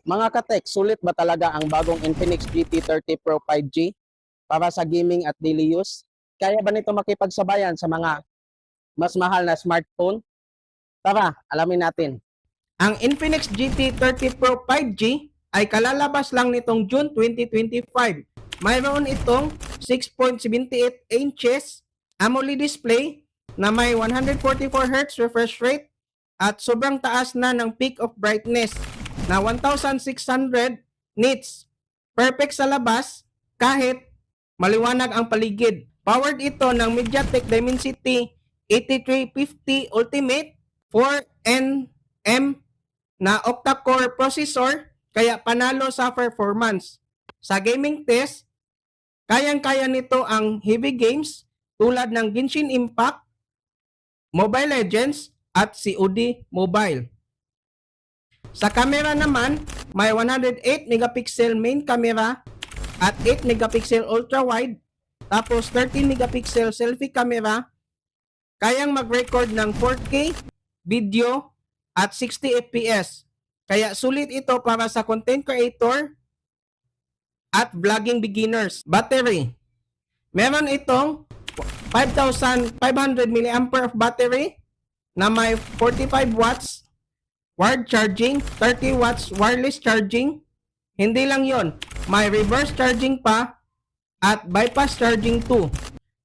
Mga katek, sulit ba talaga ang bagong Infinix GT30 Pro 5G para sa gaming at daily use? Kaya ba nito makipagsabayan sa mga mas mahal na smartphone? Tara, alamin natin. Ang Infinix GT30 Pro 5G ay kalalabas lang nitong June 2025. Mayroon itong 6.78 inches AMOLED display na may 144Hz refresh rate at sobrang taas na ng peak of brightness na 1600 nits. Perfect sa labas kahit maliwanag ang paligid. Powered ito ng MediaTek Dimensity 8350 Ultimate 4nm na octa-core processor kaya panalo sa performance. Sa gaming test, kayang-kaya nito ang heavy games tulad ng Genshin Impact, Mobile Legends at COD Mobile. Sa camera naman, may 108 megapixel main camera at 8 megapixel ultra-wide, tapos 13 megapixel selfie camera, kayang mag-record ng 4K video at 60 FPS. Kaya sulit ito para sa content creator at vlogging beginners. Battery. Meron itong 5,500 mAh of battery na may 45 watts wired charging, 30 watts wireless charging. Hindi lang yon, may reverse charging pa at bypass charging too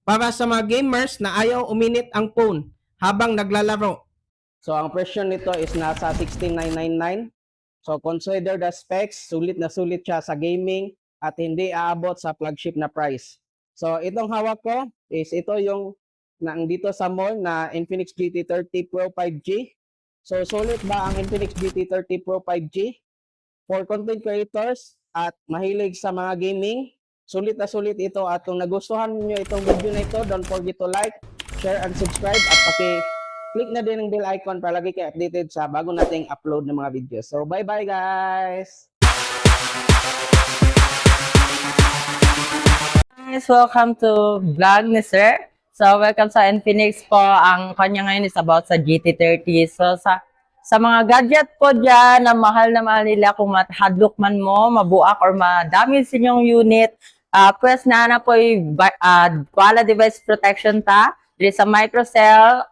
para sa mga gamers na ayaw uminit ang phone habang naglalaro. So ang presyo nito is nasa 16,999. So consider the specs, sulit na sulit siya sa gaming at hindi aabot sa flagship na price. So itong hawak ko is ito yung dito sa mall na Infinix GT30 Pro 5G. So sulit ba ang Infinix GT30 Pro 5G? For content creators at mahilig sa mga gaming, sulit na sulit ito. At kung nagustuhan niyo itong video na ito, don't forget to like, share, and subscribe. At click na din ang bell icon para lagi kayo updated sa bago nating upload ng mga videos. So bye-bye guys! Guys, welcome to vlog ni Sir. So, welcome sa Infinix po. Ang kanya ngayon is about sa GT30. So, sa mga gadget po dyan na mahal nila, kung mahadlok man mo, mabuak or madamage sa inyong unit, pwes na po yung Koala Device Protection ta. Dito sa Microcell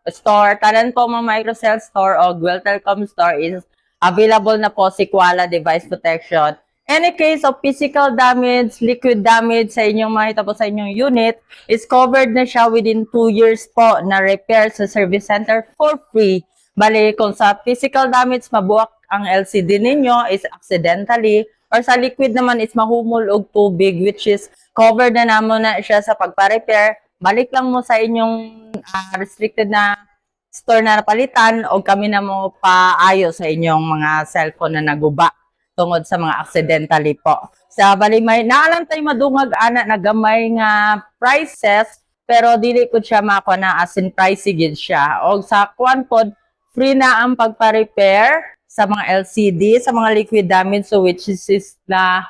store. Tanan po mga Microcell store o Guel Telecom store is available na po si Koala Device Protection. Any case of physical damage, liquid damage sa inyong makita po sa inyong unit is covered na siya within 2 years po na repair sa service center for free. Bali, kung sa physical damage mabuak ang LCD ninyo is accidentally or sa liquid naman is mahumol og tubig which is covered na namo na siya sa pagpa-repair. Balik lang mo sa inyong restricted na store na napalitan o kami na mo paayo sa inyong mga cellphone na naguba tungod sa mga accidentally po. Sa bali may naalang tayo madungag ana na gamay nga prices pero dili ko siya makuha na as in pricey gid siya. O sa kuan pod free na ang pagpa-repair sa mga LCD, sa mga liquid damage so which is na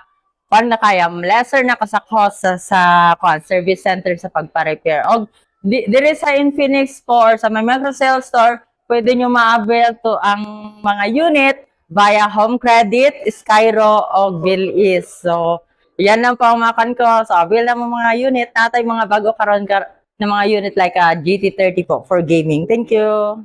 pan na kaya lesser na ka sa cost sa service center sa pagpa-repair. O dire sa Infinix po or sa my Microcell store, pwede nyo ma-avail to ang mga unit via Home Credit, Skyro, o Bilis. So, yan lang po ang makan ko. So, avail na mga unit. Natay mga bago karon na mga unit like GT30 po for gaming. Thank you!